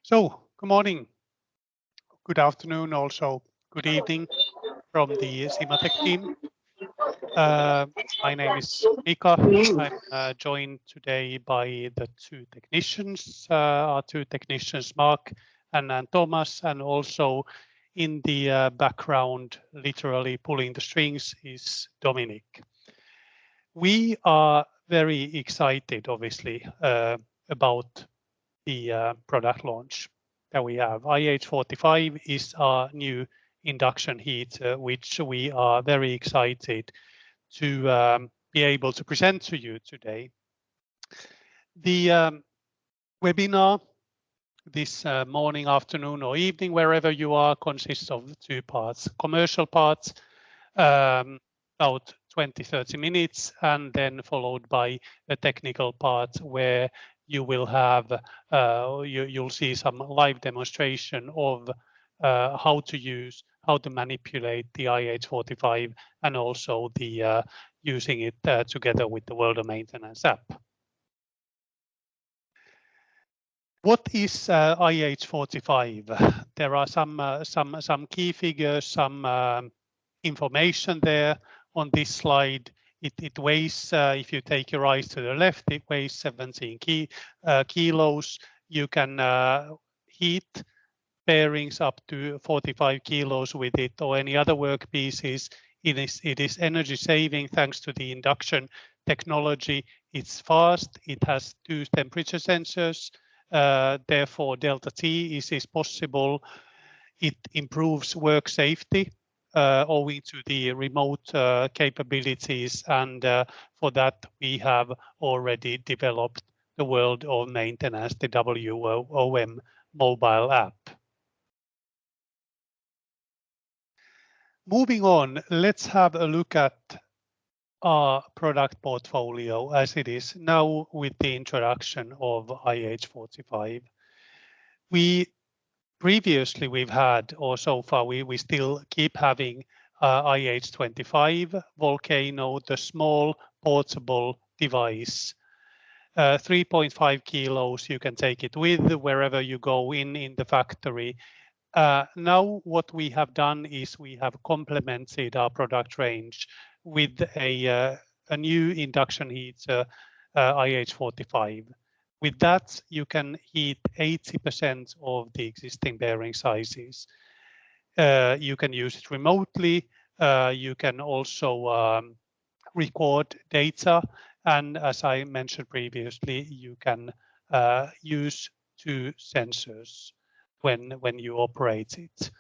So, good morning, good afternoon, also good evening from the Simatec team. My name is Mika. I'm joined today by the our two technicians, Mark and Thomas, and also in the background, literally pulling the strings, is Dominic. We are very excited, obviously, about the product launch that we have. IH45 is our new induction heater, which we are very excited to be able to present to you today. The webinar this morning, afternoon or evening, wherever you are, consists of two parts. Commercial parts, about 20-30 minutes, and then followed by a technical part where you will have you'll see some live demonstration of how to manipulate the IH45 and also the using it together with the World of Maintenance app. What is IH45? There are some key figures, some information there on this slide. It weighs, if you take your eyes to the left, it weighs 17 kilos. You can heat bearings up to 45 kilos with it, or any other workpieces. It is energy saving thanks to the induction technology. It's fast. It has 2 temperature sensors. Therefore, delta T is possible. It improves work safety owing to the remote capabilities, and for that we have already developed the World of Maintenance, the WoM mobile app. Moving on, let's have a look at our product portfolio as it is now with the introduction of IH45. Previously we've had, or so far we still keep having IH25 Volcano, the small portable device. 3.5 kilos, you can take it with wherever you go in the factory. Now what we have done is we have complemented our product range with a new induction heater, IH45. With that, you can heat 80% of the existing bearing sizes. You can use it remotely. You can also record data. And as I mentioned previously, you can use 2 sensors when you operate it.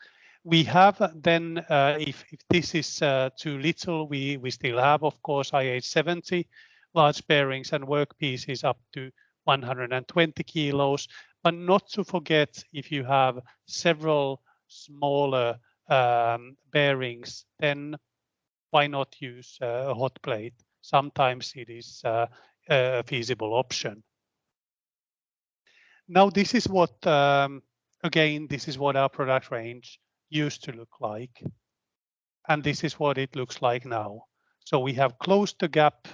We have then, if this is too little, we still have, of course, IH70 large bearings and workpieces up to 120 kilos, but not to forget, if you have several smaller bearings, then why not use a hot plate? Sometimes it is a feasible option. Now, this is what, again, this is what our product range used to look like. And this is what it looks like now. So we have closed the gap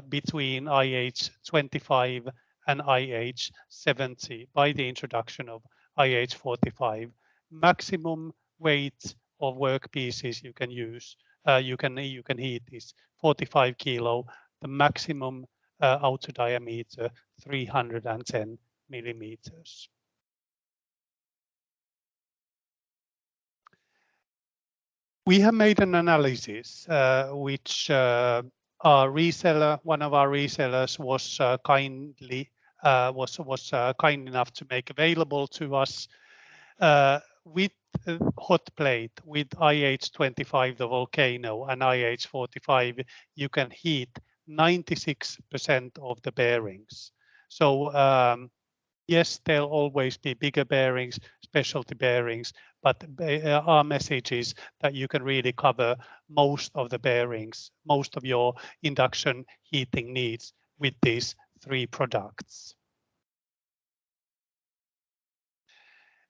between IH25 and IH70 by the introduction of IH45. Maximum weight of workpieces you can use, you can heat is 45 kilo. The maximum outer diameter 310 millimeters. We have made an analysis which our reseller, one of our resellers, was kind enough to make available to us. With hot plate, with IH25, the Volcano, and IH45, you can heat 96% of the bearings. So yes, there'll always be bigger bearings, specialty bearings, but our message is that you can really cover most of the bearings, most of your induction heating needs with these 3 products.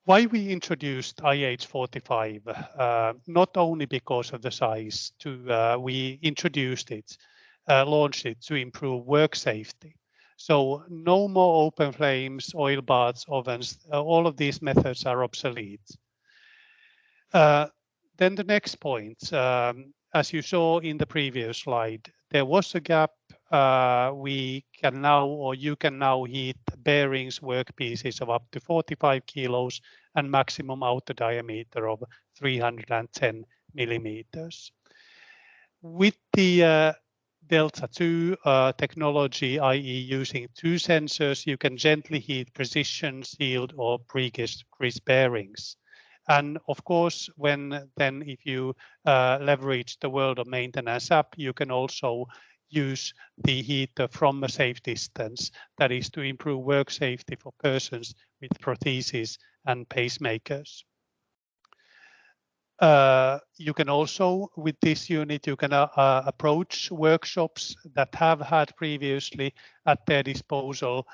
Why we introduced IH45? Not only because of the size, we introduced it, launched it to improve work safety. So no more open flames, oil baths, ovens. All of these methods are obsolete. Then the next point, as you saw in the previous slide, there was a gap. We can now, or you can now heat bearings workpieces of up to 45 kilos and maximum outer diameter of 310 millimeters. With the Delta 2 technology, i.e. using two sensors, you can gently heat precision, sealed or pre-greased bearings. And of course, if you leverage the World of Maintenance app, you can also use the heater from a safe distance. That is to improve work safety for persons with prostheses and pacemakers. You can also, with this unit, you can approach workshops that have had previously at their disposal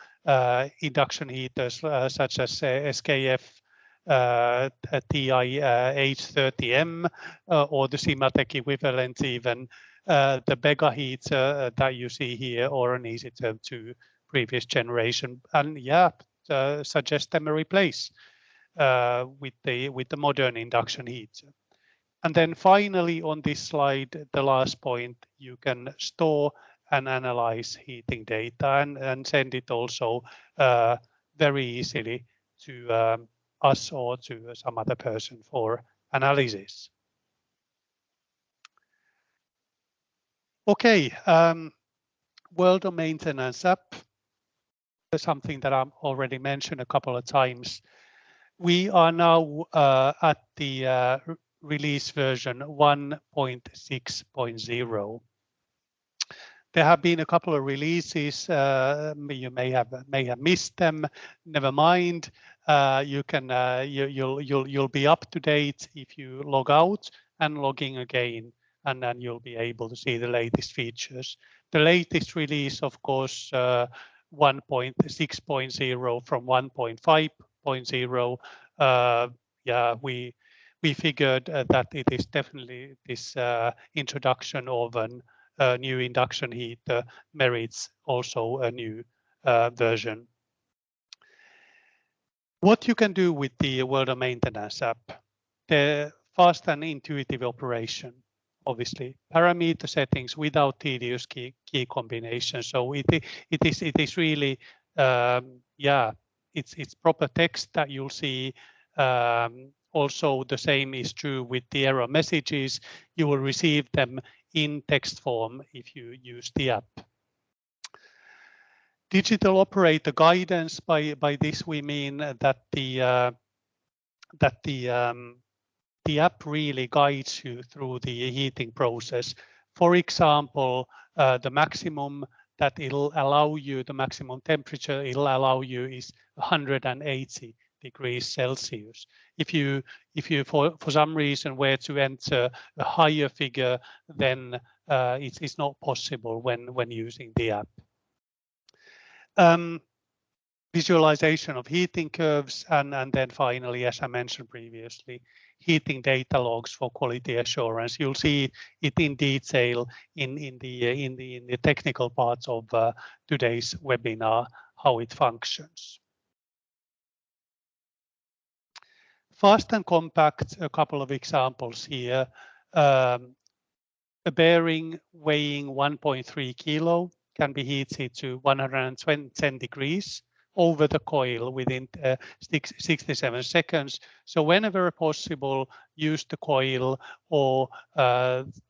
induction heaters such as SKF TI H30M or the Simatec equivalent, even the Bega heater that you see here, or an EasyTerm 2 previous generation, and yeah, suggest them a replace with the modern induction heater. And then finally on this slide, the last point, you can store and analyze heating data and send it also very easily to us or to some other person for analysis. Okay, World of Maintenance app, something that I've already mentioned a couple of times. We are now at the release version 1.6.0. There have been a couple of releases. You may have missed them. Never mind. You'll be up to date if you log out and log in again, and then you'll be able to see the latest features. The latest release, of course, 1.6.0 from 1.5.0. Yeah, we figured that it is definitely this introduction of an new induction heater merits also a new version. What you can do with the World of Maintenance app, the fast and intuitive operation, obviously, parameter settings without tedious key combinations. So it is really yeah, it's proper text that you'll see. Also, the same is true with the error messages. You will receive them in text form if you use the app. Digital operator guidance. By this we mean that the app really guides you through the heating process. For example, the maximum that it'll allow you, the maximum temperature it'll allow you is 180 degrees Celsius. If you for some reason were to enter a higher figure, then it's not possible when using the app. Visualization of heating curves, and then finally, as I mentioned previously, heating data logs for quality assurance. You'll see it in detail in the technical parts of today's webinar, how it functions. Fast and compact, a couple of examples here. A bearing weighing 1.3 kilo can be heated to 110 degrees over the coil within 67 seconds. So whenever possible, use the coil, or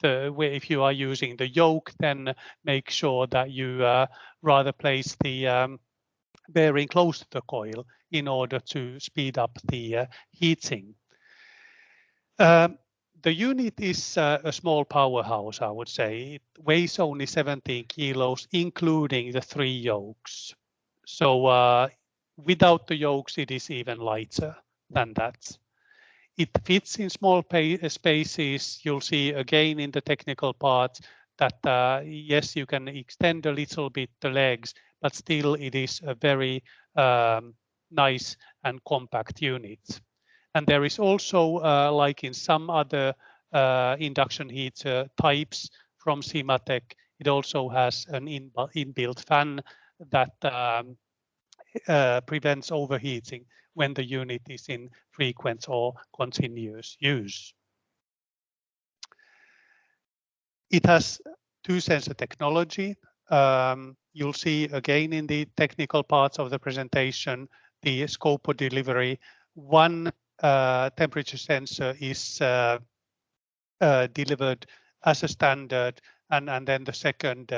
if you are using the yoke, then make sure that you rather place the bearing close to the coil in order to speed up the heating. The unit is a small powerhouse, I would say. It weighs only 17 kilos, including the 3 yokes. So without the yokes, it is even lighter than that. It fits in small spaces. You'll see again in the technical part that yes, you can extend a little bit the legs, but still it is a very nice and compact unit. And there is also, like in some other induction heater types from Simatec, it also has an inbuilt fan that prevents overheating when the unit is in frequent or continuous use. It has two sensor technology. You'll see again in the technical parts of the presentation the scope of delivery. One temperature sensor is delivered as a standard, and then the second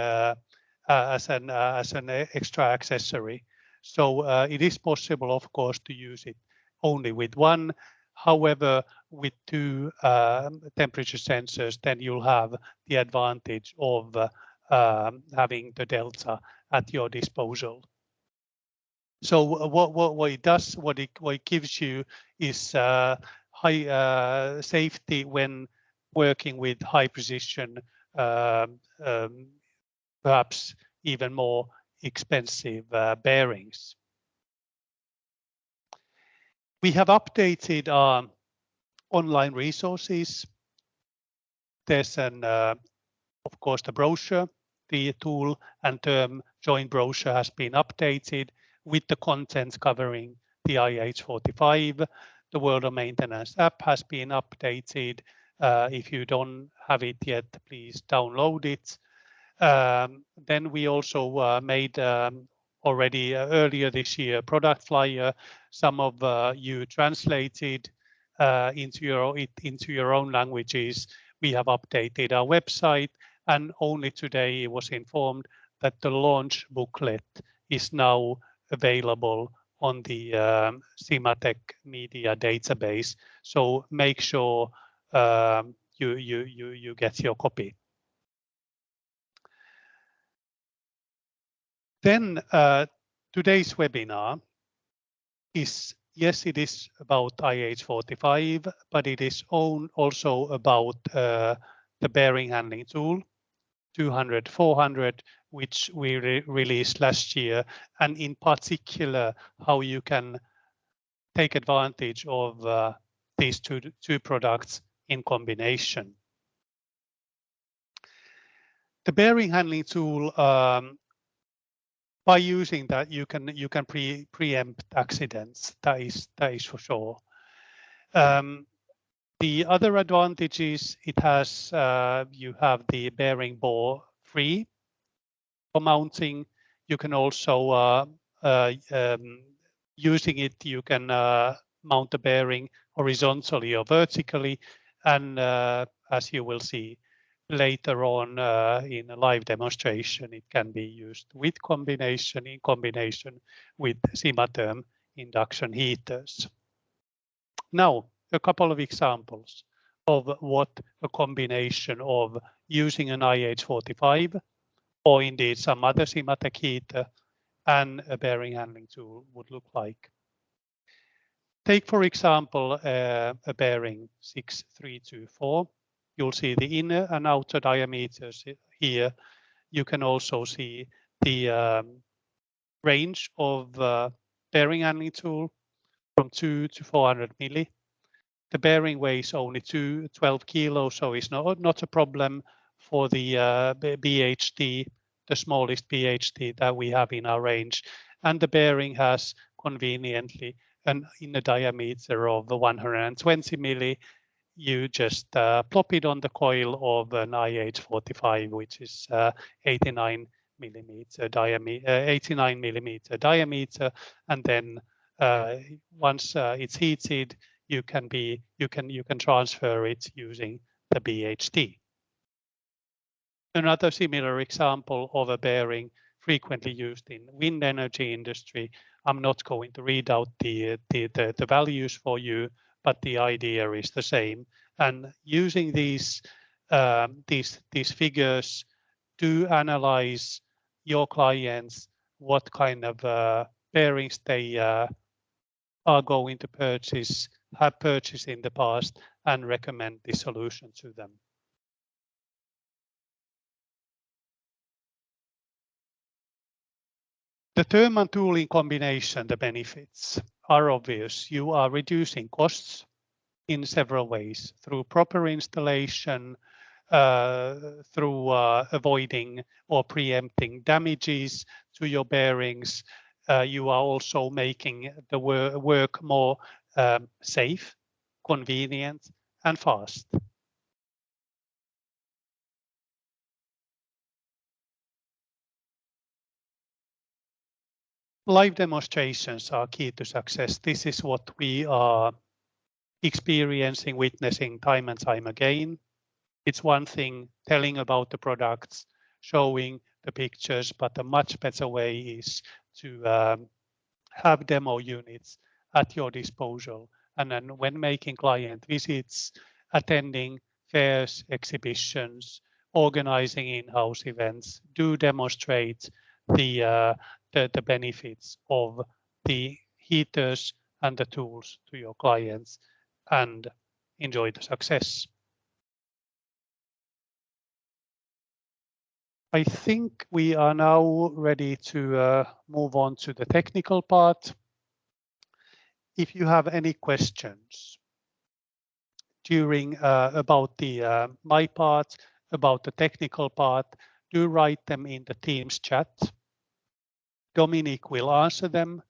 as an extra accessory. So it is possible, of course, to use it only with one. However, with two temperature sensors, then you'll have the advantage of having the delta at your disposal. So what it does, what it gives you is high safety when working with high precision, perhaps even more expensive bearings. We have updated our online resources. There's an, of course, the brochure, the tool and term joint brochure has been updated with the content covering the IH45. The World of Maintenance app has been updated. If you don't have it yet, please download it. Then we also made already earlier this year product flyer. Some of you translated into your own languages. We have updated our website, and only today it was informed that the launch booklet is now available on the Simatec media database. So make sure you get your copy. Then today's webinar is, yes, it is about IH45, but it is also about the bearing handling tool 200, 400, which we released last year, and in particular how you can take advantage of these two products in combination. The bearing handling tool, by using that, you can preempt accidents. That is for sure. The other advantages it has, you have the bearing bore free for mounting. You can also using it, you can mount the bearing horizontally or vertically, and as you will see later on in a live demonstration, it can be used in combination with simatherm induction heaters. Now, a couple of examples of what a combination of using an IH45 or indeed some other Simatec heater and a bearing handling tool would look like. Take, for example, a bearing 6324. You'll see the inner and outer diameters here. You can also see the range of bearing handling tool from 2 to 400 milli. The bearing weighs only 12 kilos, so it's not a problem for the BHD, the smallest BHD that we have in our range. And the bearing has conveniently an inner diameter of 120 milli. You just plop it on the coil of an IH45, which is 89 millimeter diameter, and then once it's heated, you can transfer it using the BHD. Another similar example of a bearing frequently used in wind energy industry. I'm not going to read out the values for you, but the idea is the same. And using these figures to analyze your clients, what kind of bearings they are going to purchase, have purchased in the past, and recommend the solution to them. The term and tool in combination, the benefits are obvious. You are reducing costs in several ways through proper installation, through avoiding or preempting damages to your bearings. You are also making the work more safe, convenient, and fast. Live demonstrations are key to success. This is what we are experiencing, witnessing time and time again. It's one thing telling about the products, showing the pictures, but a much better way is to have demo units at your disposal. And then when making client visits, attending fairs, exhibitions, organizing in-house events, do demonstrate the benefits of the heaters and the tools to your clients and enjoy the success. I think we are now ready to move on to the technical part. If you have any questions during about the my part, about the technical part, do write them in the Teams chat. Dominic will answer them.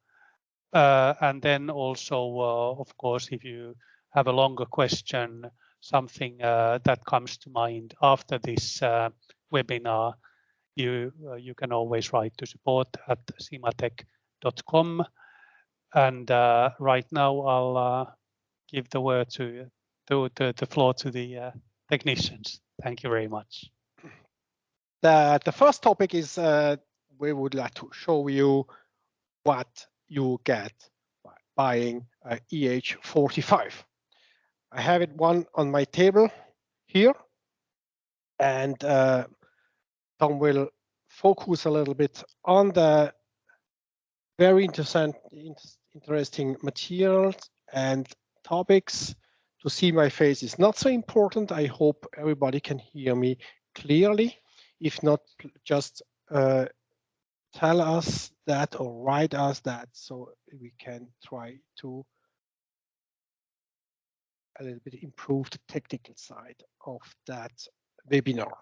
And then also, of course, if you have a longer question, something that comes to mind after this webinar, you can always write to support@simatec.com. And right now, I'll give the word to the floor to the technicians. Thank you very much. The first topic is we would like to show you what you get by buying a EH45. I have it one on my table here, and Tom will focus a little bit on the very interesting materials and topics. To see my face is not so important. I hope everybody can hear me clearly. If not, just tell us that or write us that so we can try to a little bit improve the technical side of that webinar.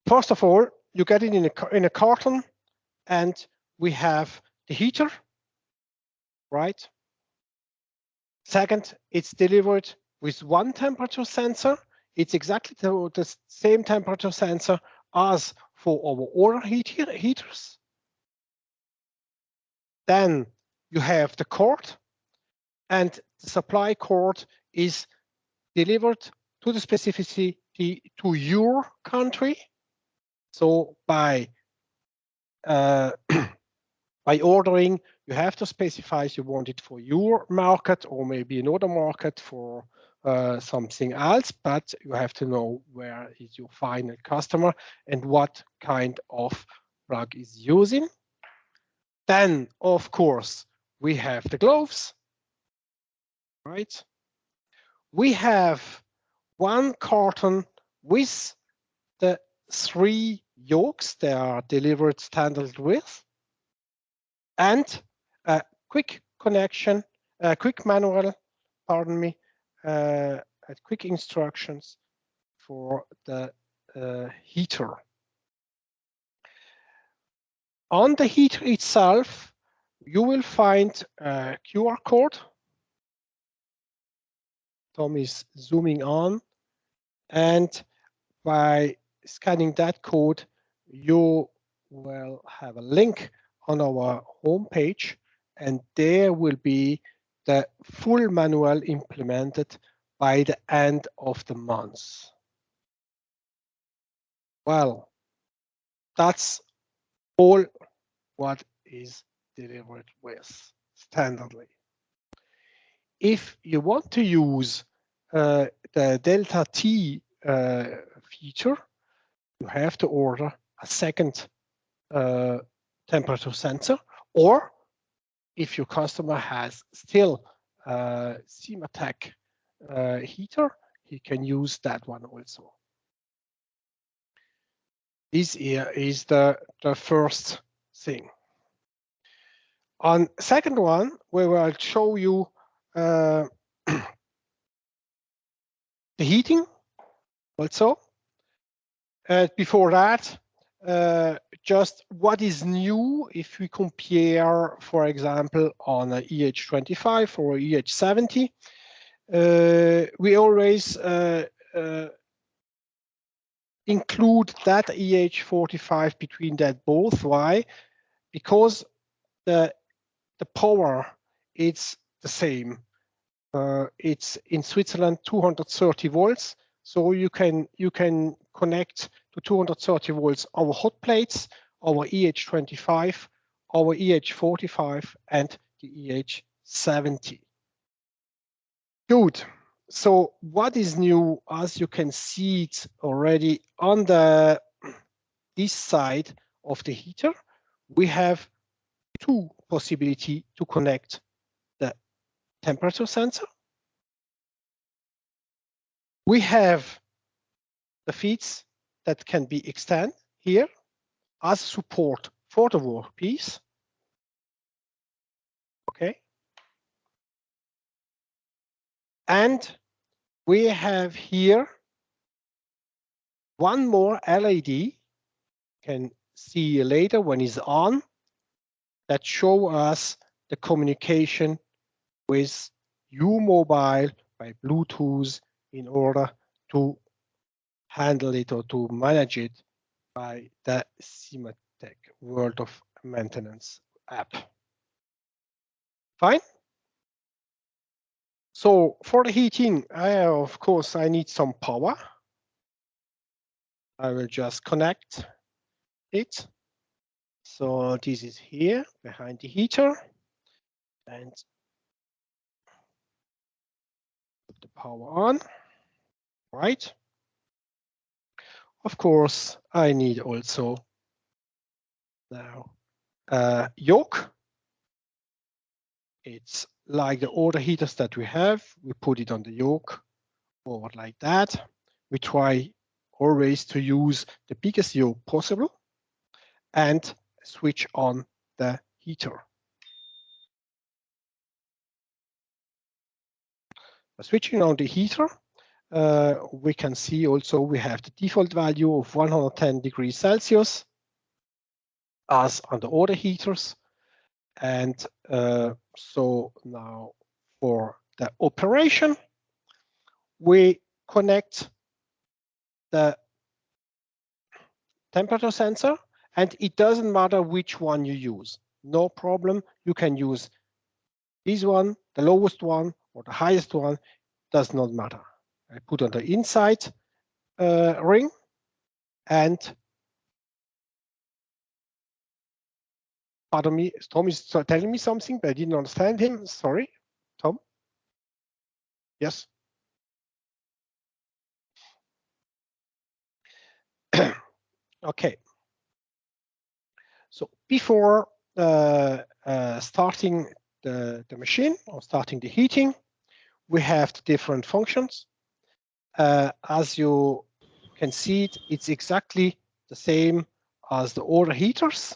First of all, you get it in a carton, and we have the heater, right? Second, it's delivered with one temperature sensor. It's exactly the same temperature sensor as for our order heaters. Then you have the cord, and the supply cord is delivered to the specificity to your country. So by by ordering, you have to specify you want it for your market or maybe another market for something else, but you have to know where is your final customer and what kind of plug is using. Then, of course, we have the gloves, right? We have one carton with the 3 yokes. They are delivered standard width, and a quick connection, quick manual, pardon me, quick instructions for the heater. On the heater itself, you will find a QR code. Tom is zooming on, and by scanning that code, you will have a link on our homepage, and there will be the full manual implemented by the end of the month. Well, that's all what is delivered with standardly. If you want to use the Delta T feature, you have to order a second temperature sensor, or if your customer has still Simatec heater, he can use that one also. This here is the first thing. On second one, we will show you the heating, also. Before that, just what is new if we compare, for example, on a EH25 or EH70. We always include that EH45 between that both. Why? Because the power, it's the same. It's in Switzerland 230 volts, so you can connect to 230 volts our hot plates, our EH25, our EH45, and the EH70. Good. So what is new? As you can see it already on this side of the heater, we have two possibilities to connect the temperature sensor. We have the feeds that can be extended here as support for the workpiece. Okay. And we have here one more LED, you can see later when it's on, that show us the communication with your mobile by Bluetooth in order to handle it or to manage it by the Simatec World of Maintenance app. Fine. So for the heating, of course, I need some power. I will just connect it. So this is here behind the heater, and put the power on, right? Of course, I need also now yoke. It's like the other heaters that we have. We put it on the yoke or like that. We try always to use the biggest yoke possible and switch on the heater. By switching on the heater, we can see also we have the default value of 110 degrees Celsius as on the other heaters. And so now for the operation, we connect the temperature sensor, and it doesn't matter which one you use. No problem. You can use this one, the lowest one, or the highest one. Does not matter. I put on the inside ring, and pardon me, Tom is telling me something, but I didn't understand him. Sorry, Tom. Yes. Okay. So before starting the machine or starting the heating, we have the different functions. As you can see, it's exactly the same as the other heaters.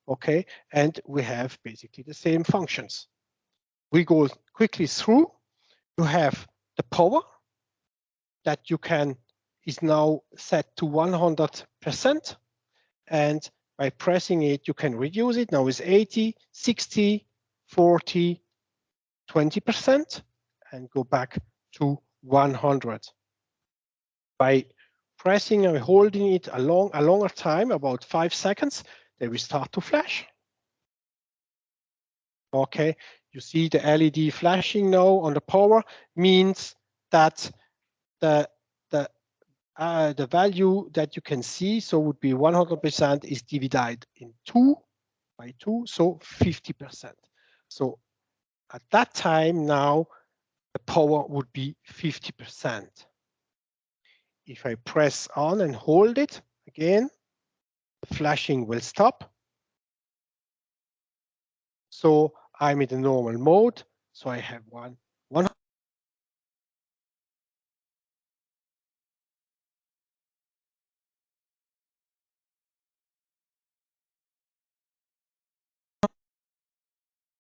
Okay, and we have basically the same functions. We go quickly through. You have the power that you can is now set to 100%, and by pressing it, you can reduce it. Now it's 80, 60, 40, 20%, and go back to 100. By pressing and holding it a longer time, about 5 seconds, they will start to flash. Okay, you see the LED flashing now on the power, means that the value that you can see, so would be 100% is divided in 2 by 2, so 50%. So at that time now, the power would be 50%. If I press on and hold it again, the flashing will stop. So I'm in the normal mode. So I have one.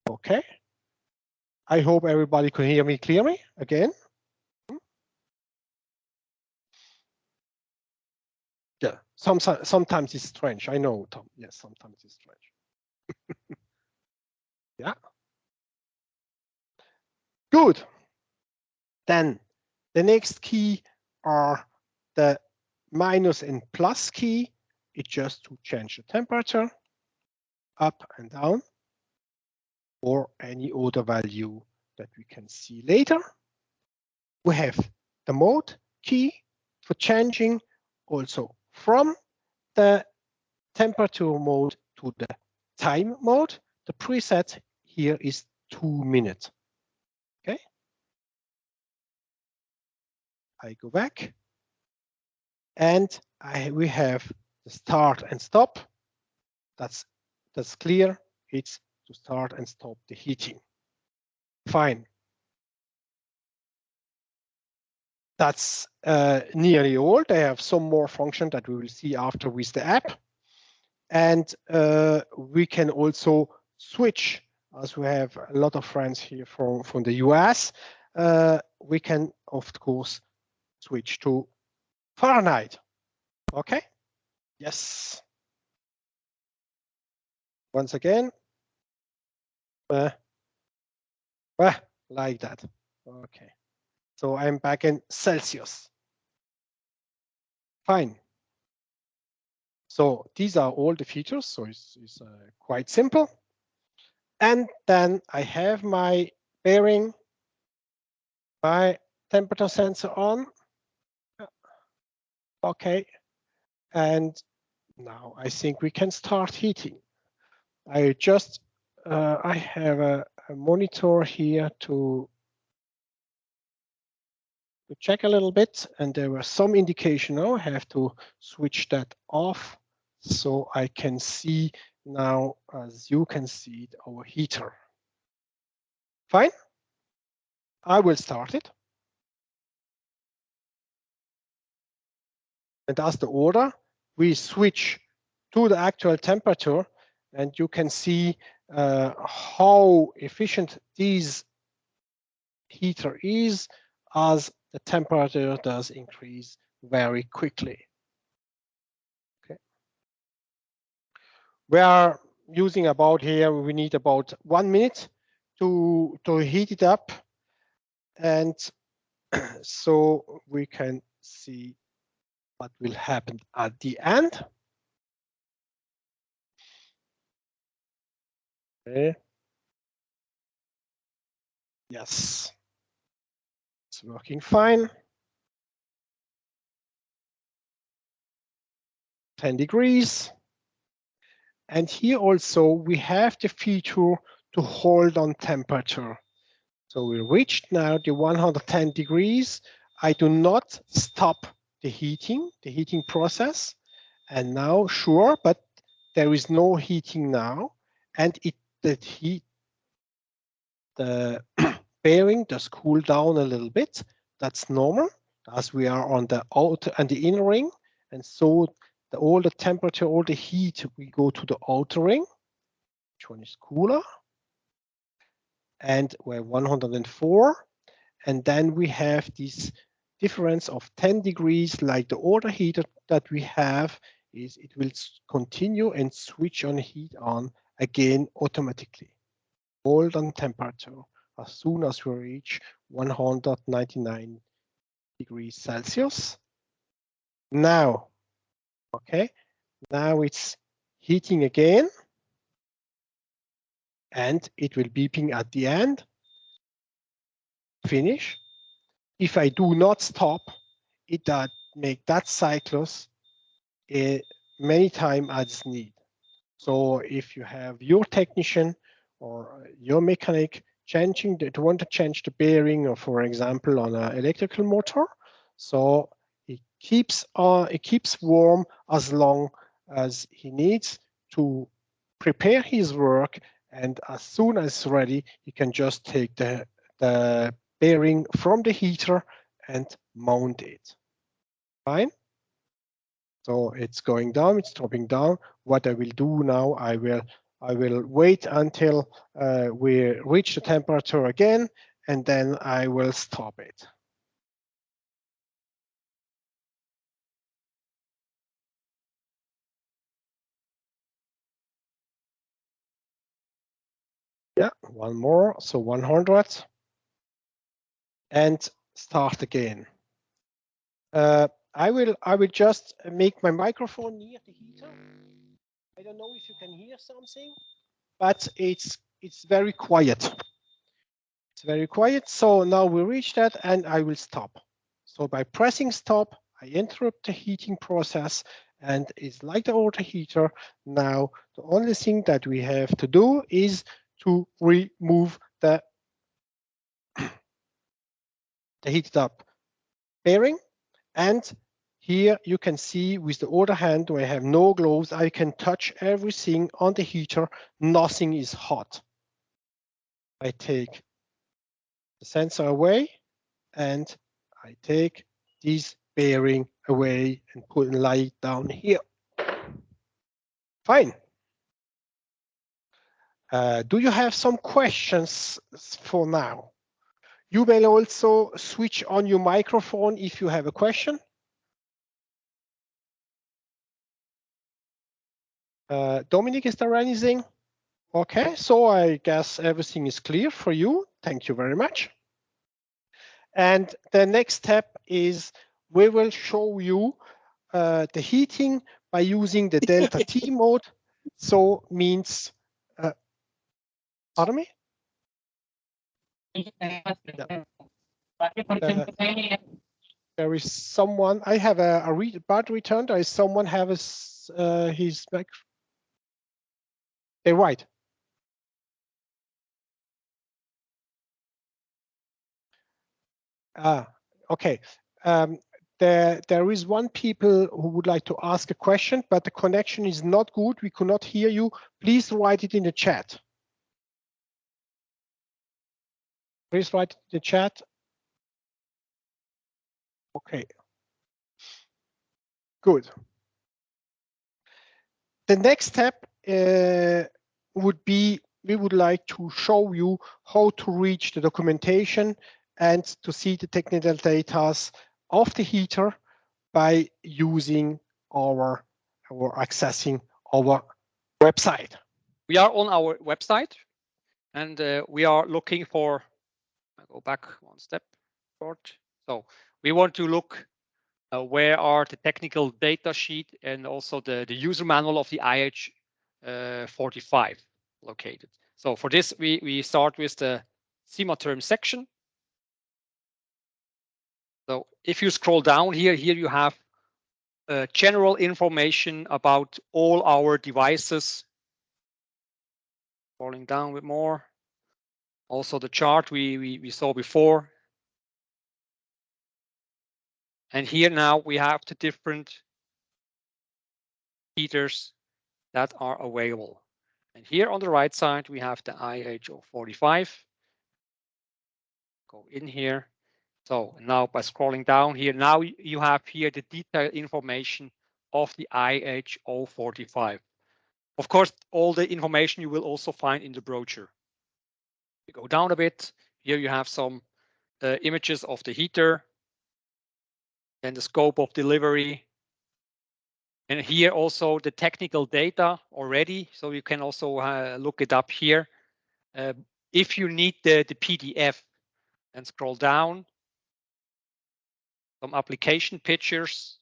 Okay. I hope everybody can hear me clearly again. Sometimes it's strange. I know, Tom. Yes, sometimes it's strange. Yeah. Good. Then the next key are the minus and plus key. It's just to change the temperature up and down, or any other value that we can see later. We have the mode key for changing also from the temperature mode to the time mode. The preset here is 2 minutes. Okay. I go back, and we have the start and stop. That's clear. It's to start and stop the heating. Fine. That's nearly all. They have some more function that we will see after with the app. And we can also switch, as we have a lot of friends here from the US. We can, of course, switch to Fahrenheit. Okay. Yes. Once again. Like that. Okay. So I'm back in Celsius. Fine. So these are all the features. So it's quite simple. And then I have my bearing, my temperature sensor on. Okay. And now I think we can start heating. I just, I have a monitor here to check a little bit, and there was some indication. Now I have to switch that off so I can see now, as you can see it, our heater. Fine. I will start it. And as the order, we switch to the actual temperature, and you can see how efficient this heater is as the temperature does increase very quickly. Okay. We are using about here, we need about 1 minute to heat it up. And so we can see what will happen at the end. Okay. Yes, it's working fine. 10 degrees. And here also we have the feature to hold on temperature. So we reached now the 110 degrees. I do not stop the heating process. And now, sure, but there is no heating now. And the bearing does cool down a little bit. That's normal, as we are on the outer and the inner ring. And so all the temperature, all the heat, we go to the outer ring, which one is cooler. And we're 104. And then we have this difference of 10 degrees, like the other heater that we have, is it will continue and switch on heat on again automatically. Hold on temperature as soon as we reach 199 degrees Celsius. Now, okay, now it's heating again, and it will beeping at the end. Finish. If I do not stop, it does make that cyclus many times as need. So if you have your technician or your mechanic want to change the bearing, or for example on an electrical motor, so it keeps warm as long as he needs to prepare his work, and as soon as it's ready, he can just take the bearing from the heater and mount it. Fine. So it's going down, it's dropping down. What I will do now, I will wait until we reach the temperature again, and then I will stop it. Yeah, one more, so 100. And start again. I will just make my microphone near the heater. I don't know if you can hear something, but it's very quiet. It's very quiet. So now we reach that and I will stop. So by pressing stop, I interrupt the heating process and it's like the water heater. Now, the only thing that we have to do is to remove the heated up bearing. And here you can see with the other hand, where I have no gloves, I can touch everything on the heater. Nothing is hot. I take the sensor away and I take this bearing away and put and lie it down here. Fine. Do you have some questions for now? You may also switch on your microphone if you have a question. Dominic, is there anything? Okay, so I guess everything is clear for you. Thank you very much. And the next step is we will show you the heating by using the delta T mode. So means, pardon me? Yeah. There is someone, I have a bad return. There is someone have his back. They're right. Okay. There is one people who would like to ask a question, but the connection is not good. We could not hear you. Please write it in the chat. Please write it in the chat. Okay. Good. The next step would be, we would like to show you how to reach the documentation and to see the technical data of the heater by using or accessing our website. We are on our website and we are looking for, I go back one step forward. So we want to look where are the technical data sheet and also the user manual of the IH45 located. So for this, we start with the simatherm section. So if you scroll down here you have general information about all our devices. Scrolling down a bit more. Also the chart we saw before. And here now we have the different heaters that are available. And here on the right side, we have the IH45. Go in here. So now by scrolling down here, now you have here the detailed information of the IH045. Of course, all the information you will also find in the brochure. You go down a bit. Here you have some images of the heater, then the scope of delivery. And here also the technical data already. So you can also look it up here. If you need the PDF, and scroll down, some application pictures.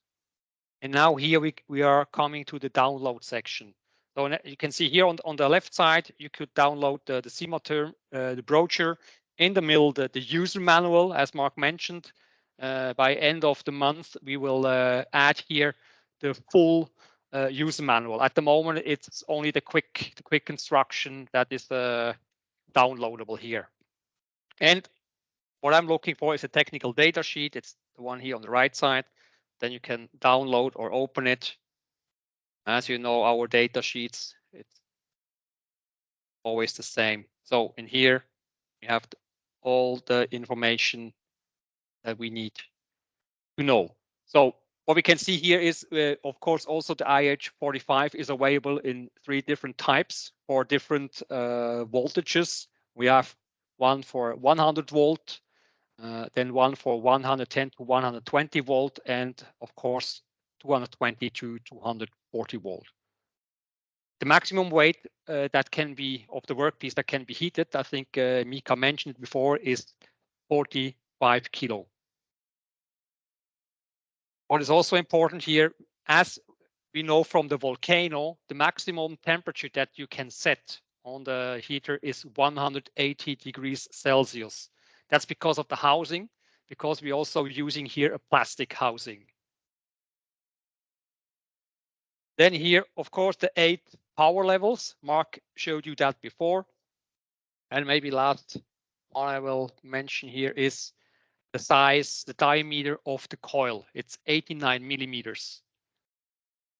And now here we are coming to the download section. So you can see here on the left side, you could download the simatherm, the brochure. In the middle, the user manual, as Mark mentioned. By end of the month, we will add here the full user manual. At the moment, it's only the quick instruction that is downloadable here. And what I'm looking for is a technical data sheet. It's the one here on the right side. Then you can download or open it. As you know, our data sheets, it's always the same. So in here, we have all the information that we need to know. So what we can see here is, of course, also the IH45 is available in 3 different types for different voltages. We have one for 100 volt, then one for 110 to 120 volt, and of course 220 to 240 volt. the maximum weight that can be of the workpiece that can be heated, I think Mika mentioned it before, is 45 kilo. What is also important here, as we know from the volcano, the maximum temperature that you can set on the heater is 180 degrees Celsius. That's because of the housing, because we're also using here a plastic housing. Then here, of course, the 8 power levels. Mark showed you that before. And maybe last one I will mention here is the size, the diameter of the coil. It's 89 millimeters.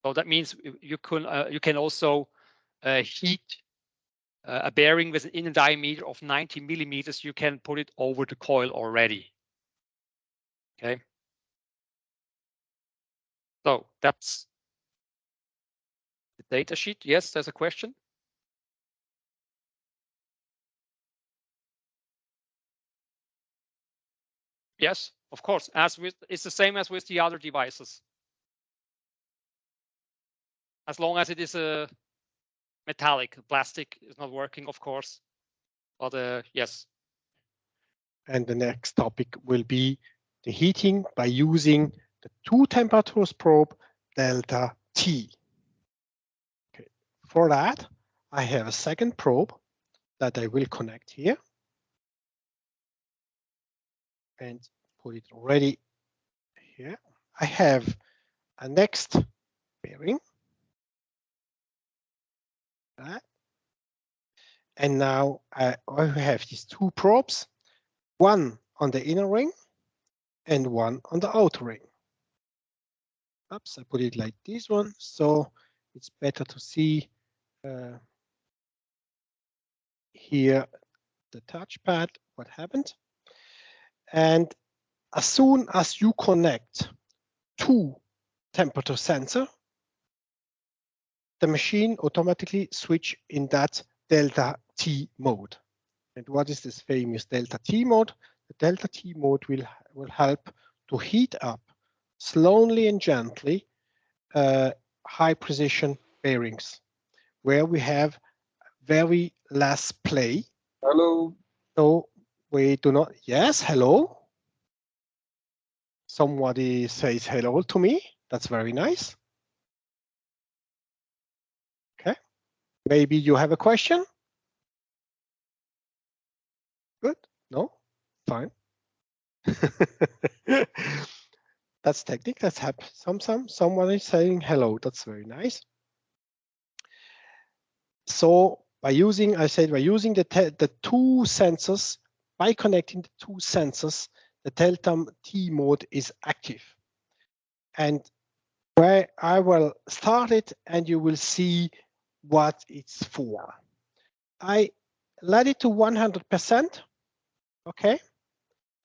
So that means you can also heat a bearing with an inner diameter of 90 millimeters. You can put it over the coil already. Okay. So that's the data sheet. Yes, there's a question. Yes, of course. It's the same as with the other devices. As long as it is a metallic, plastic is not working, of course. But yes. And the next topic will be the heating by using the 2 temperatures probe delta T. Okay. For that, I have a second probe that I will connect here and put it already here. I have a next bearing. And now I have these 2 probes, one on the inner ring and one on the outer ring. Oops, I put it like this one, so it's better to see here the touchpad, what happened. And as soon as you connect 2 temperature sensor, the machine automatically switch in that delta T mode. And what is this famous delta T mode? The delta T mode will help to heat up slowly and gently high precision bearings where we have very less play. Hello. So we do not, yes, hello. Somebody says hello to me. That's very nice. Okay. Maybe you have a question? Good. No? Fine. That's technique. That's happy. Someone is saying hello. That's very nice. So by using the 2 sensors, by connecting the 2 sensors, the delta T mode is active. And where I will start it and you will see what it's for. I let it to 100%, okay,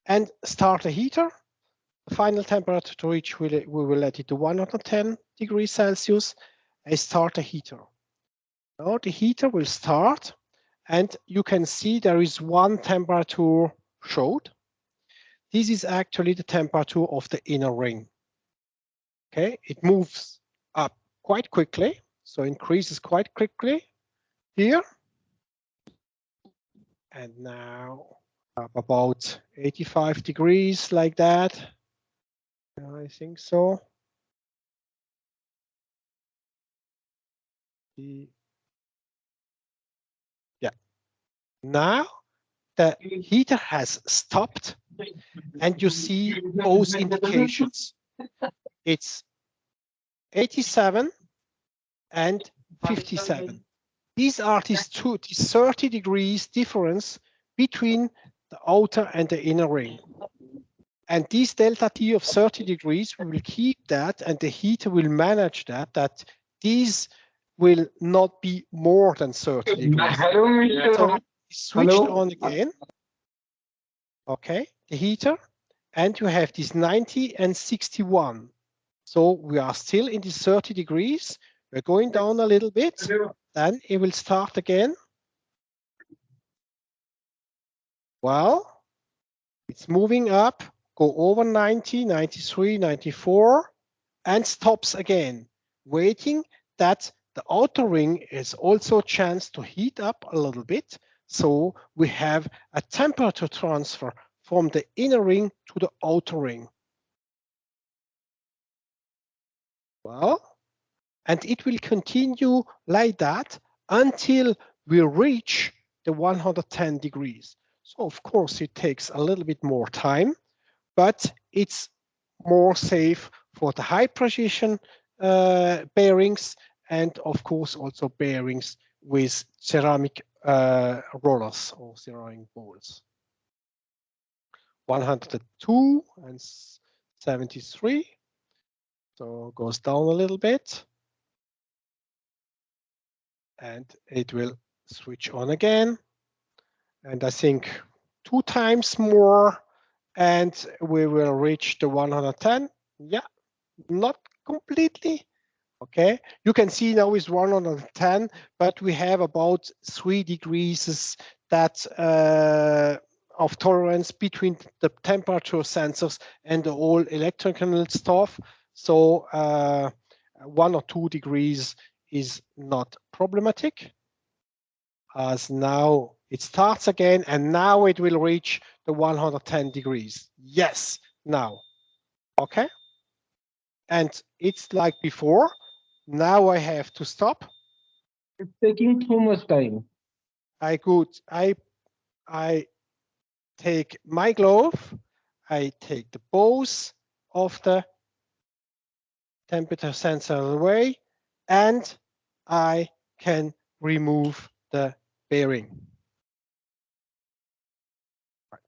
and start a heater. The final temperature to reach, we will let it to 110 degrees Celsius. I start a heater. Now the heater will start and you can see there is 1 temperature showed. This is actually the temperature of the inner ring. Okay, it moves up quite quickly, so increases quite quickly here. And now up about 85 degrees like that. I think so. Yeah. Now the heater has stopped and you see both indications. It's 87 and 57. These are these 30 degrees difference between the outer and the inner ring. And this delta T of 30 degrees, we will keep that and the heater will manage that these will not be more than 30 degrees. So switched on again. Okay, the heater, and you have this 90 and 61. So we are still in this 30 degrees. We're going down a little bit, then it will start again. Well, it's moving up, go over 90, 93, 94, and stops again, waiting that the outer ring is also a chance to heat up a little bit. So we have a temperature transfer from the inner ring to the outer ring. Well, and it will continue like that until we reach the 110 degrees. So of course it takes a little bit more time, but it's more safe for the high precision bearings, and of course also bearings with ceramic rollers or ceramic balls. 102 and 73. So goes down a little bit. And it will switch on again. And I think 2 times more, and we will reach the 110. Yeah, not completely. Okay, you can see now it's 110, but we have about 3 degrees that of tolerance between the temperature sensors and the whole electrical stuff. So 1 or 2 degrees is not problematic. As now it starts again, and now it will reach the 110 degrees. Yes, now. Okay. And it's like before. Now I have to stop. It's taking too much time. I take my glove, I take the both of the temperature sensor away, and I can remove the bearing. Right.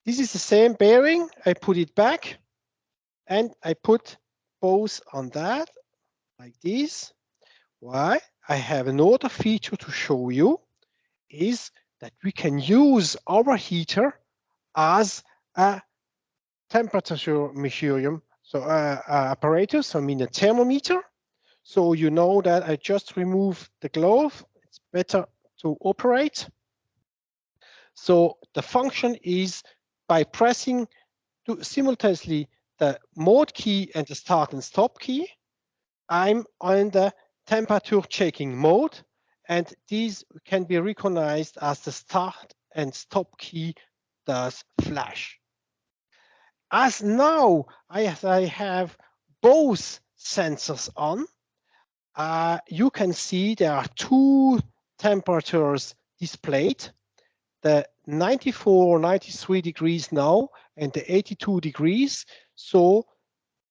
This is the same bearing. I put it back, and I put both on that, like this. Why? I have another feature to show you, is that we can use our heater as a temperature measuring, so apparatus, so I mean a thermometer. So you know that I just remove the glove. It's better to operate. So the function is by pressing simultaneously the mode key and the start and stop key, I'm on the temperature checking mode, and these can be recognized as the start and stop key does flash. As now I have both sensors on, you can see there are 2 temperatures displayed, the 94, 93 degrees now, and the 82 degrees. So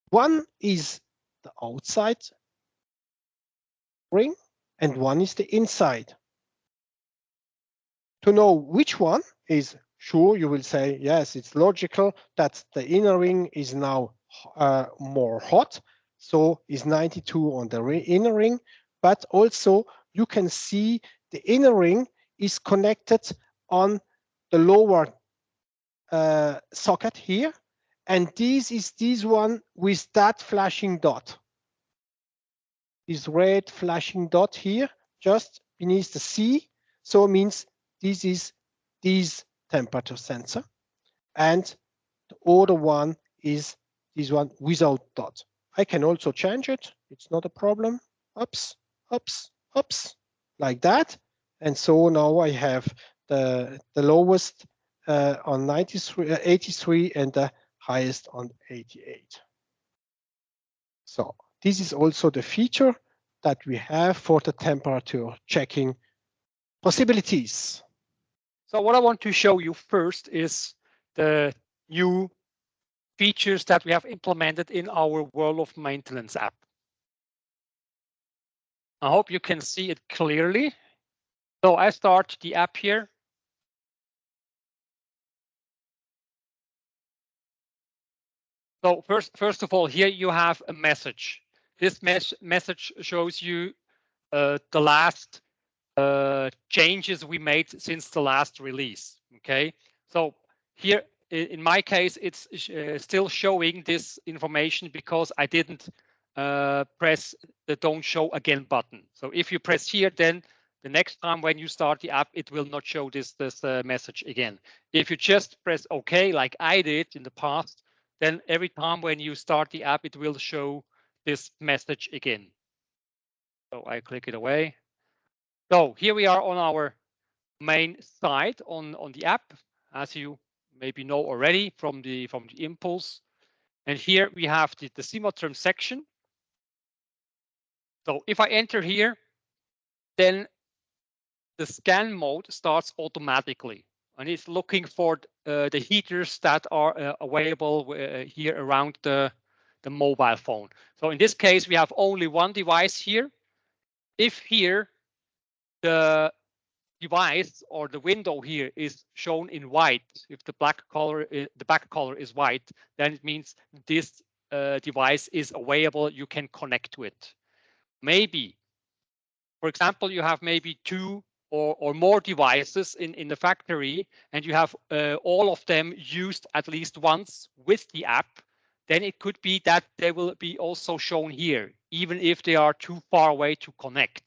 one is the outside ring and one is the inside. To know which one is sure, you will say, yes, it's logical that the inner ring is now more hot. So is 92 on the inner ring, but also you can see the inner ring is connected on the lower socket here. And this is this one with that flashing dot. This red flashing dot here, just beneath the C. So it means this is this temperature sensor. And the other one is this one without dot. I can also change it. It's not a problem. Ups, ups, ups, like that. And so now I have the lowest on 93, 83 and the highest on 88. So this is also the feature that we have for the temperature checking possibilities. So what I want to show you first is the new features that we have implemented in our World of Maintenance app. I hope you can see it clearly. So I start the app here. So first of all, here you have a message. This message shows you the last changes we made since the last release. Okay, so here in my case, it's still showing this information because I didn't press the don't show again button. So if you press here, then the next time when you start the app, it will not show this message again. If you just press OK, like I did in the past, then every time when you start the app, it will show this message again. So I click it away. So here we are on our main site on the app, as you maybe know already from the impulse. And here we have the simatherm section. So if I enter here, then the scan mode starts automatically, and it's looking for the heaters that are available here around the mobile phone. So in this case, we have only one device here. If here the device or the window here is shown in white, if the back color is white, then it means this device is available. You can connect to it. Maybe, for example, you have maybe 2 or more devices in the factory, and you have all of them used at least once with the app, then it could be that they will be also shown here, even if they are too far away to connect.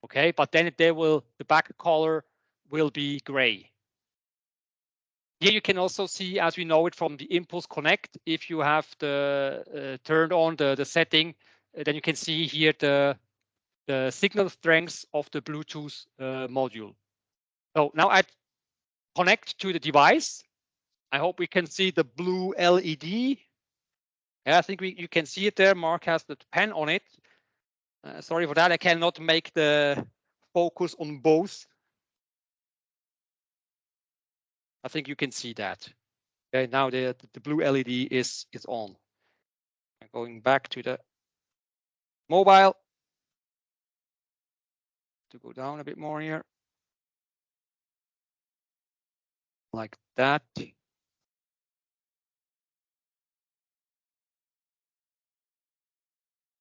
Okay, but then the back color will be gray. Here you can also see, as we know it from the Impulse Connect, if you have the turned on the setting, then you can see here the signal strength of the Bluetooth module. So now I connect to the device. I hope we can see the blue LED. Yeah, I think you can see it there. Mark has the pen on it. Sorry for that. I cannot make the focus on both. I think you can see that. Okay, now the blue LED is on. I'm going back to the mobile to go down a bit more here. Like that.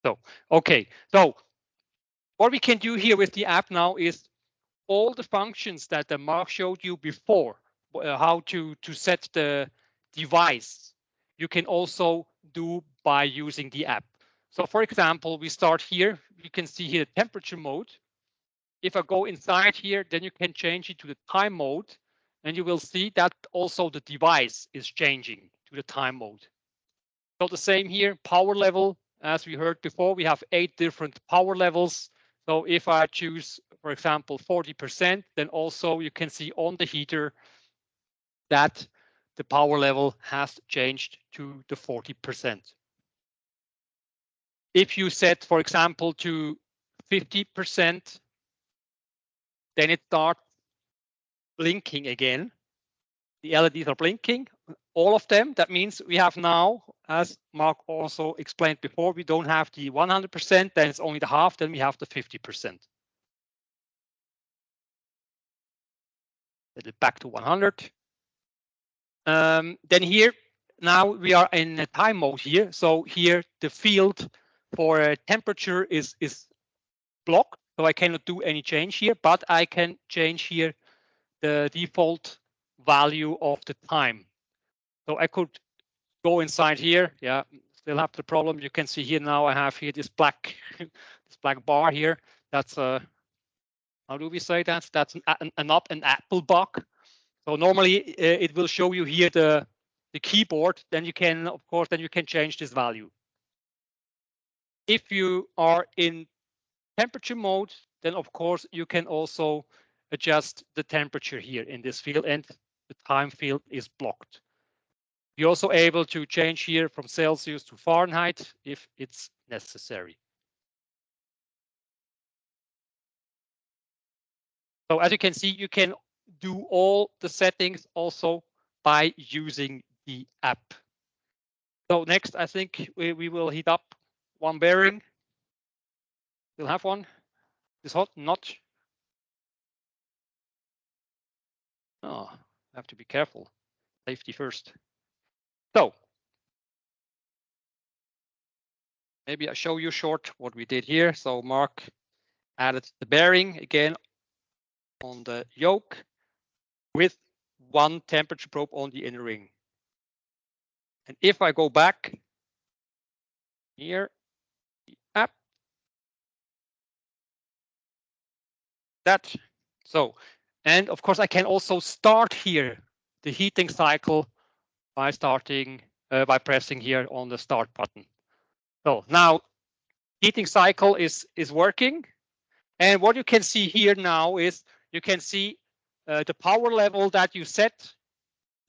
So, okay. So what we can do here with the app now is all the functions that Mark showed you before, how to set the device, you can also do by using the app. So for example, we start here. You can see here the temperature mode. If I go inside here, then you can change it to the time mode, and you will see that also the device is changing to the time mode. So the same here, power level. As we heard before, we have 8 different power levels. So if I choose, for example, 40%, then also you can see on the heater that the power level has changed to the 40%. If you set, for example, to 50%, then it starts blinking again. The LEDs are blinking, all of them. That means we have now, as Mark also explained before, we don't have the 100%, then it's only the half, then we have the 50%. Back to 100. Then here, now we are in a time mode here. So here the field for temperature is blocked. So I cannot do any change here, but I can change here the default value of the time. So I could go inside here. Yeah, still have the problem. You can see here now I have here this black this black bar here. That's how do we say that? That's an Apple bug. So normally it will show you here the keyboard. Then you can, of course, then you can change this value. If you are in temperature mode, then of course you can also adjust the temperature here in this field, and the time field is blocked. You're also able to change here from Celsius to Fahrenheit if it's necessary. So as you can see, you can do all the settings also by using the app. So next, I think we will heat up one bearing. We'll have one. This hot notch. Oh, I have to be careful. Safety first. So maybe I show you short what we did here. So Mark added the bearing again on the yoke with one temperature probe on the inner ring. And if I go back here, the app, that. So, and of course I can also start here the heating cycle by starting by pressing here on the start button. So now heating cycle is working. And what you can see here now is you can see the power level that you set.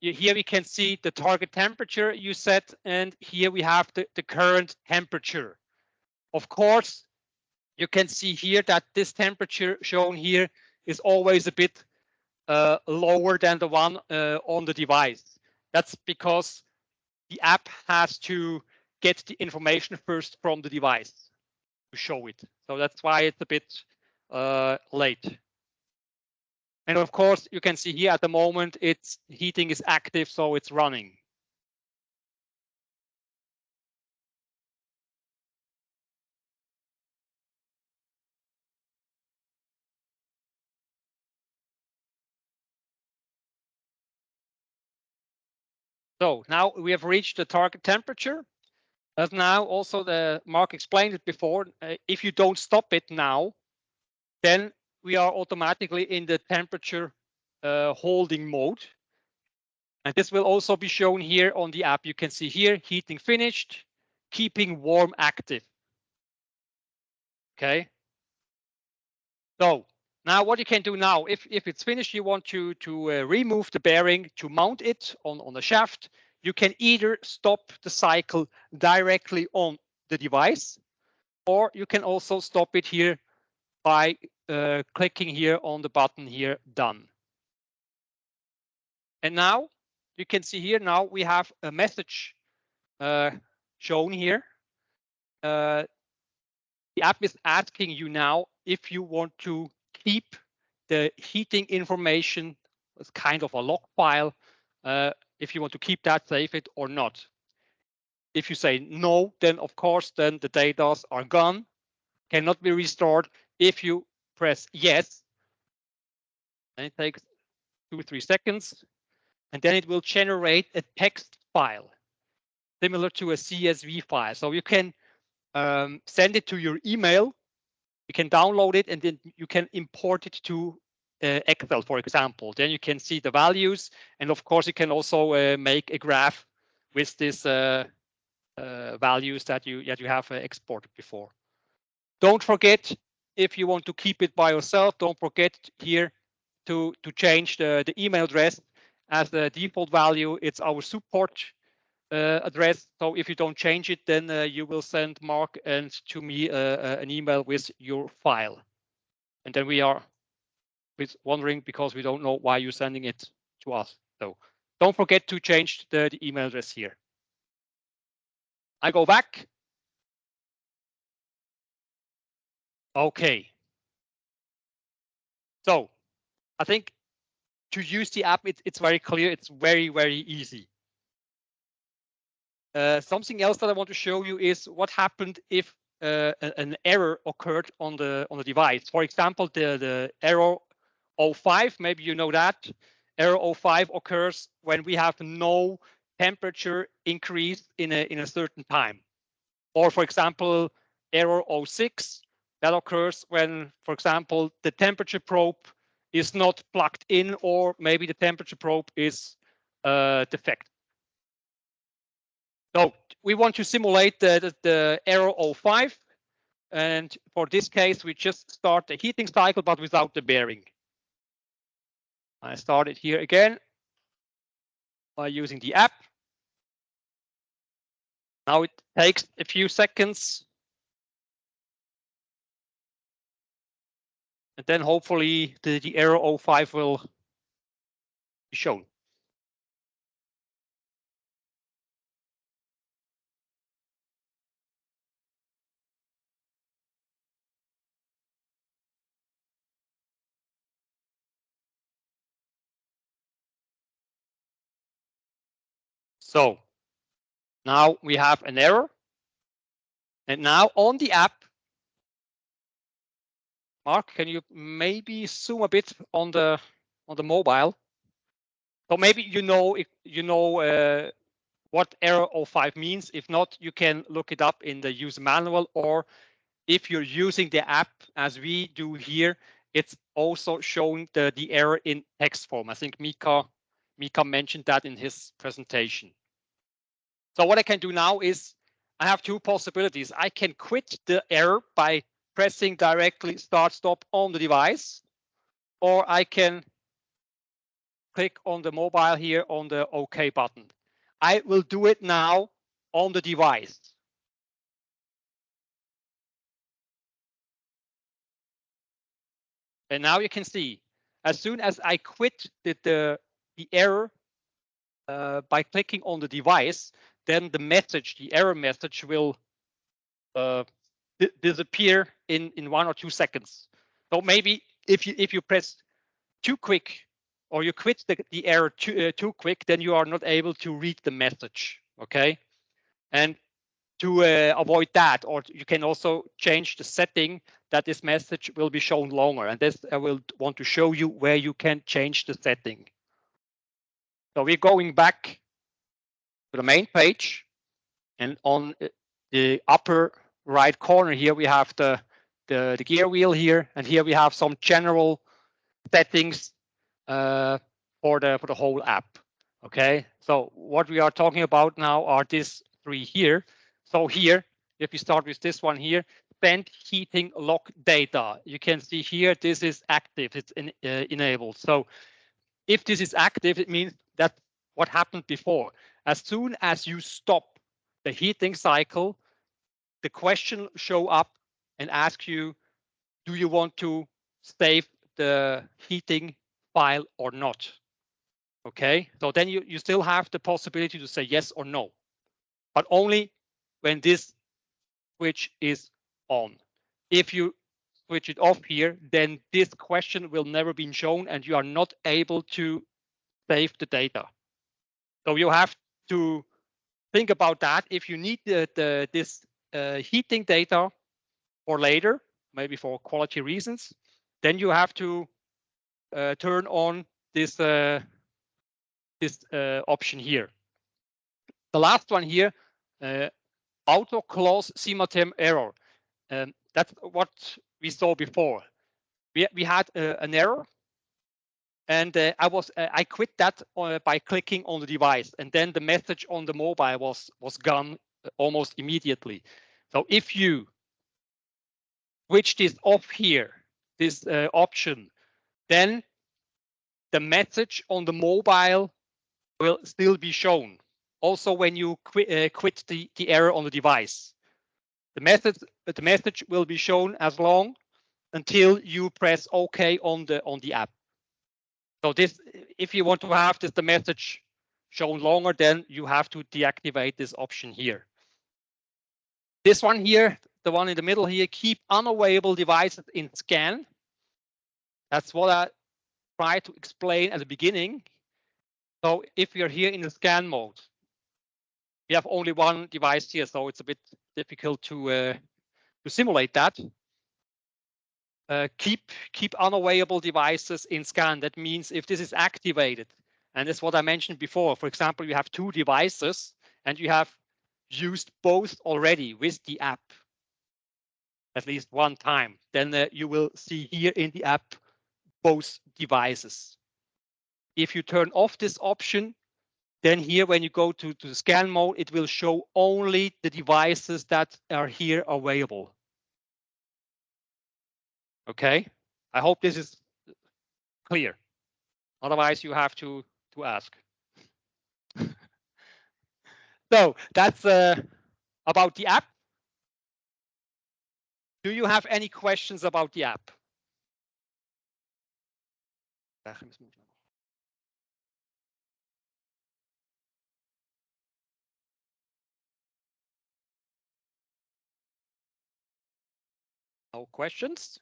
Here we can see the target temperature you set, and here we have the current temperature. Of course, you can see here that this temperature shown here is always a bit lower than the one on the device. That's because the app has to get the information first from the device to show it. So that's why it's a bit late. And of course, you can see here at the moment, it's heating is active, so it's running. So now we have reached the target temperature. As now also the Mark explained it before, if you don't stop it now, then we are automatically in the temperature holding mode. And this will also be shown here on the app. You can see here, heating finished, keeping warm active. Okay. So now what you can do now, if it's finished, you want to remove the bearing to mount it on the shaft. You can either stop the cycle directly on the device, or you can also stop it here by clicking here on the button here, done. And now you can see here, now we have a message shown here. The app is asking you now if you want to keep the heating information as kind of a log file, if you want to keep that, save it or not. If you say no, then of course, then the data are gone, cannot be restored. If you press yes, and it takes 2 or 3 seconds, and then it will generate a text file similar to a CSV file. So you can send it to your email. You can download it, and then you can import it to Excel, for example. Then you can see the values, and of course you can also make a graph with these values that you have exported before. Don't forget, if you want to keep it by yourself, don't forget here to change the email address. As the default value, it's our support address. So if you don't change it, then you will send Mark and to me an email with your file. And then we are wondering because we don't know why you're sending it to us. So don't forget to change the email address here. I go back. Okay. So I think to use the app, it's very clear. It's very, very easy. Something else that I want to show you is what happened if an error occurred on the device. For example, the error 05, maybe you know that. Error 05 occurs when we have no temperature increase in a certain time. Or for example, error 06, that occurs when, for example, the temperature probe is not plugged in, or maybe the temperature probe is defective. So we want to simulate the error 05. And for this case, we just start the heating cycle, but without the bearing. I start it here again by using the app. Now it takes a few seconds. And then hopefully the error 05 will be shown. So now we have an error. And now on the app, Mark, can you maybe zoom a bit on the mobile? So maybe you know what error 05 means. If not, you can look it up in the user manual, or if you're using the app as we do here, it's also showing the error in text form. I think Mika mentioned that in his presentation. So what I can do now is I have two possibilities. I can quit the error by pressing directly start stop on the device, or I can click on the mobile here on the OK button. I will do it now on the device. And now you can see, as soon as I quit the error by clicking on the device, then the message, the error message, will disappear in 1 or 2 seconds. So maybe if you press too quick or you quit the error too quick, then you are not able to read the message. Okay, and to avoid that, or you can also change the setting that this message will be shown longer. And this I will want to show you where you can change the setting. So we're going back to the main page, and on the upper right corner here we have the gear wheel here, and here we have some general settings for the whole app. Okay, so what we are talking about now are these three here. So here, if we start with this one here, spent heating lock data. You can see here this is active, it's enabled. So if this is active, it means that what happened before. As soon as you stop the heating cycle, the question show up and ask you, do you want to save the heating file or not? Okay, so then you still have the possibility to say yes or no, but only when this switch is on. If you switch it off here, then this question will never be shown and you are not able to save the data. So you have to think about that. If you need this heating data for later, maybe for quality reasons, then you have to turn on this option here. The last one here, auto close simatherm error. That's what we saw before. We had an error, and I quit that by clicking on the device, and then the message on the mobile was gone almost immediately. So if you switch this off here, this option, then the message on the mobile will still be shown. Also, when you quit the error on the device, the message will be shown as long until you press OK on the app. So this, if you want to have the message shown longer, then you have to deactivate this option here. This one here, the one in the middle here, keep unavailable devices in scan. That's what I tried to explain at the beginning. So if you're here in the scan mode, we have only one device here, so it's a bit difficult to simulate that. Keep unavailable devices in scan. That means if this is activated, and that's what I mentioned before. For example, you have two devices and you have used both already with the app at least one time, then you will see here in the app both devices. If you turn off this option, then here when you go to the scan mode, it will show only the devices that are here available. Okay, I hope this is clear. Otherwise, you have to ask. So that's about the app. Do you have any questions about the app? No questions?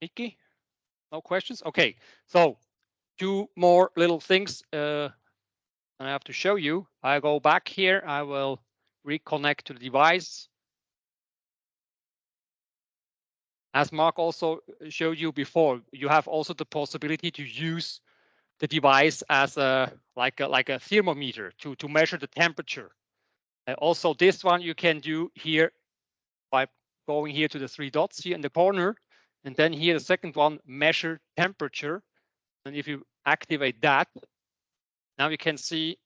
Nikki? No questions? Okay, so two more little things I have to show you. I go back here. I will reconnect to the device. As Mark also showed you before, you have also the possibility to use the device as like a thermometer to measure the temperature. Also, this one you can do here by going here to the three dots here in the corner, and then here the second one, measure temperature. And if you activate that, now you can see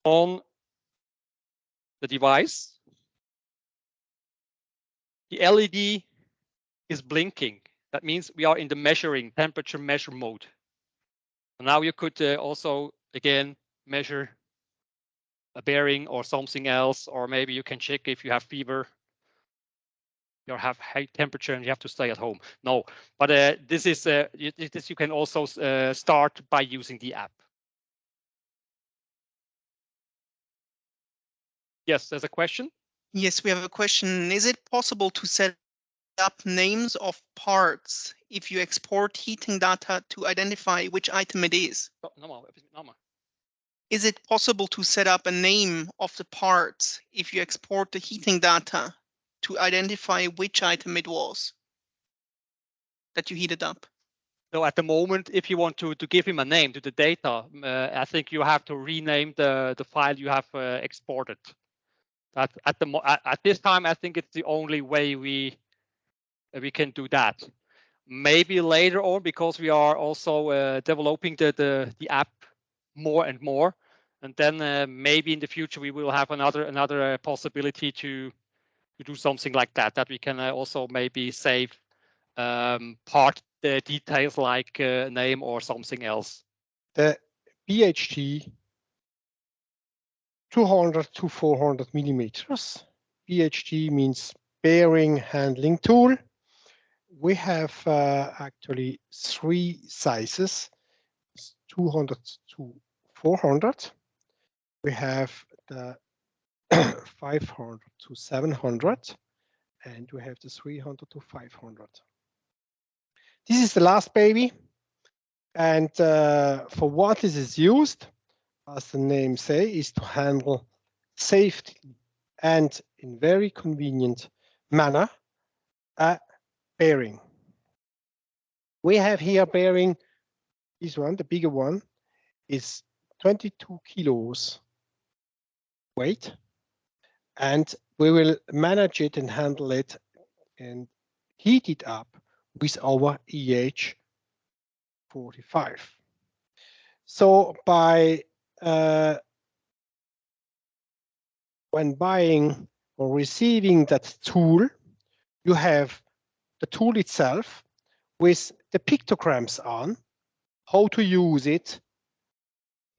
on the device. The LED is blinking. That means we are in the measuring temperature measure mode. Now you could also again measure a bearing or something else, or maybe you can check if you have fever, you have high temperature and you have to stay at home. No, but this is this you can also start by using the app. Yes, there's a question. Yes, we have a question. Is it possible to set up names of parts if you export heating data to identify which item it is? No. Is it possible to set up a name of the parts if you export the heating data to identify which item it was that you heated up? So at the moment, if you want to give him a name to the data, I think you have to rename the file you have exported. At this time, I think it's the only way we can do that. Maybe later on, because we are also developing the app more and more, and then maybe in the future we will have another possibility to do something like that. That we can also maybe save part the details like name or something else. The BHT 200 to 400 millimeters. BHT means bearing handling tool. We have actually three sizes, 200 to 400. We have the 500 to 700, and we have the 300 to 500. This is the last baby, and for what this is used, as the name say, is to handle safely and in very convenient manner a bearing. We have here bearing, this one, the bigger one, is 22 kilos weight, and we will manage it and handle it and heat it up with our EH45. So by when buying or receiving that tool, you have the tool itself with the pictograms on, how to use it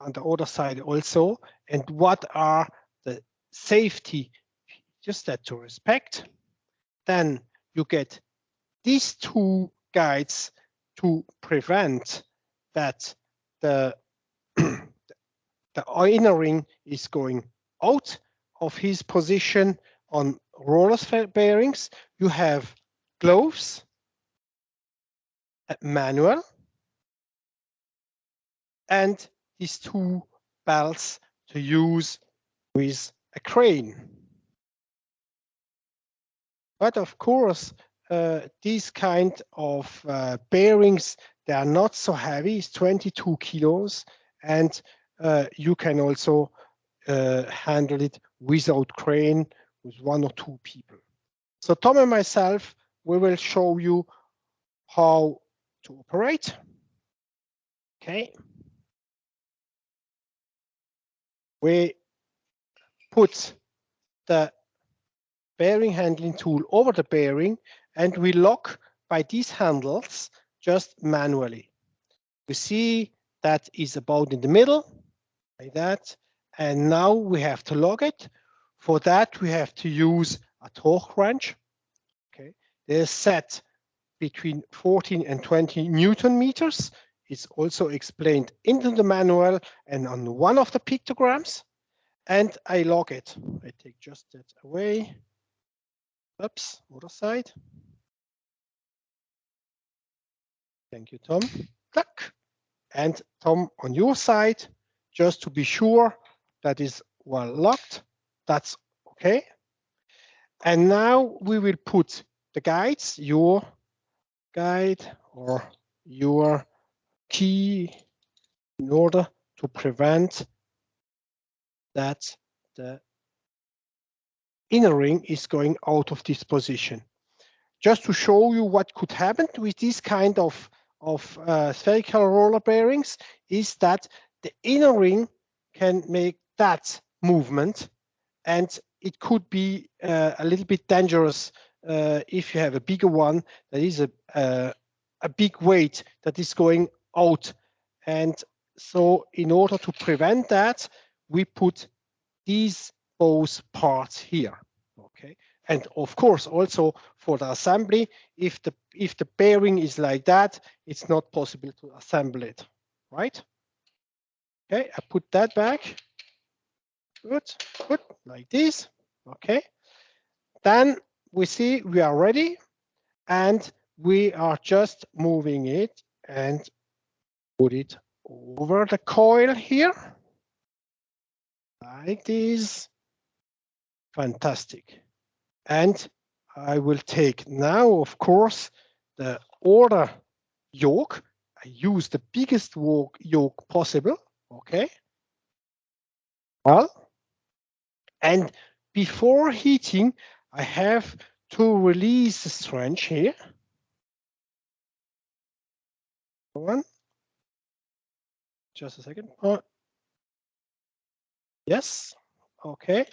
on the other side also, and what are the safety just that to respect. Then you get these two guides to prevent that the inner ring is going out of his position on roller bearings. You have gloves, a manual, and these two belts to use with a crane. But of course, these kind of bearings, they are not so heavy, it's 22 kilos, and you can also handle it without crane with one or two people. So Tom and myself, we will show you how to operate. Okay. We put the bearing handling tool over the bearing, and we lock by these handles just manually. We see that is about in the middle, like that. And now we have to lock it. For that, we have to use a torque wrench. Okay, they're set between 14 and 20 Newton meters. It's also explained into the manual and on one of the pictograms. And I lock it. I take just that away. Oops, other side. Thank you, Tom. Tuck. And Tom, on your side, just to be sure that is well locked. That's okay. And now we will put the guides, your guide or your key, in order to prevent that the inner ring is going out of this position. Just to show you what could happen with this kind of spherical roller bearings is that the inner ring can make that movement, and it could be a little bit dangerous if you have a bigger one that is a big weight that is going out. And so in order to prevent that, we put these both parts here. Okay, and of course also for the assembly, if the bearing is like that, it's not possible to assemble it, right? Okay, I put that back. Good, good, like this. Okay, then we see we are ready, and we are just moving it and put it over the coil here, like this. Fantastic. And I will take now, of course, the order yoke. I use the biggest yoke possible. Okay. Well, and before heating, I have to release the strange here. One. Just a second. Oh. Yes. Okay.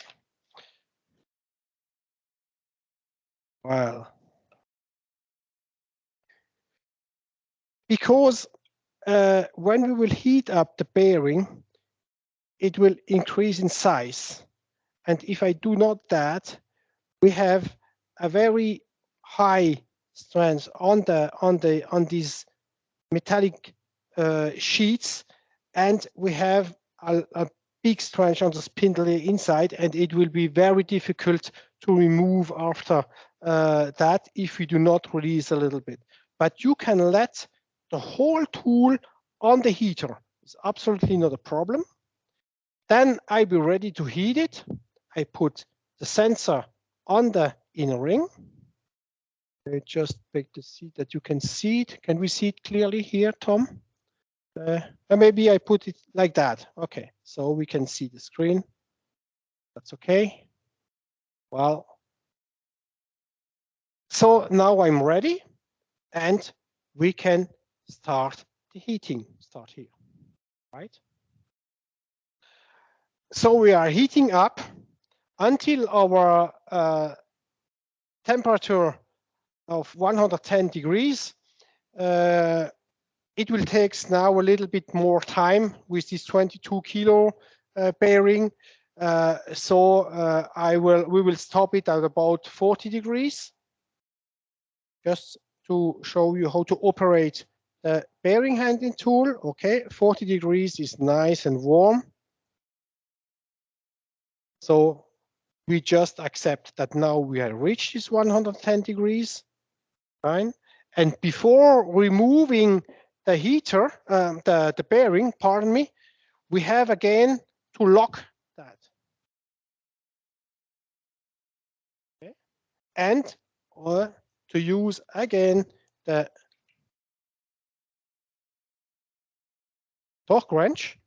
Well, because when we will heat up the bearing, it will increase in size. And if I do not that, we have a very high strength on these metallic sheets, and we have a big strength on the spindle inside, and it will be very difficult to remove after that if we do not release a little bit. But you can let the whole tool on the heater. It's absolutely not a problem. Then I'll be ready to heat it. I put the sensor on the inner ring. I just make the seat that you can see it. Can we see it clearly here, Tom? Maybe I put it like that. Okay, so we can see the screen. That's okay. Well, so now I'm ready, and we can start the heating. Start here, right? So we are heating up until our temperature of 110 degrees. It will take now a little bit more time with this 22 kilo bearing. We will stop it at about 40 degrees, just to show you how to operate the bearing handling tool. Okay, 40 degrees is nice and warm. So we just accept that now we have reached this 110 degrees. Fine. And before removing the heater, the bearing, pardon me, we have again to lock that. Okay. And to use again the torque wrench,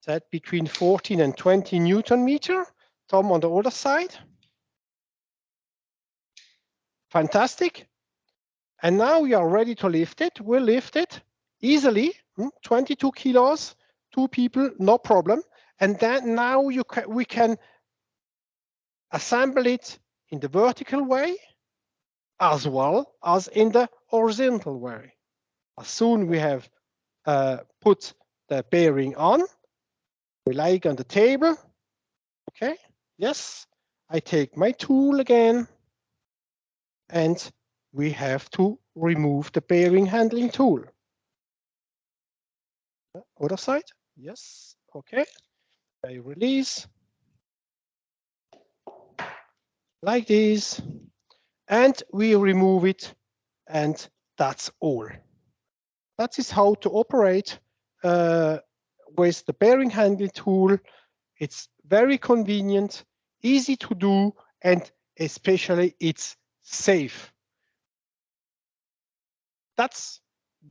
set between 14 and 20 Newton meter. Tom on the other side. Fantastic. And now we are ready to lift it. We'll lift it easily, 22 kilos, 2 people, no problem. And then now we can assemble it in the vertical way as well as in the horizontal way. As soon we have put the bearing on, we lay it on the table. Okay, yes, I take my tool again, and we have to remove the bearing handling tool. Other side, yes, okay. I release like this, and we remove it, and that's all. That is how to operate with the bearing handling tool. It's very convenient, easy to do, and especially it's safe. That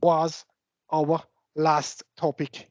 was our last topic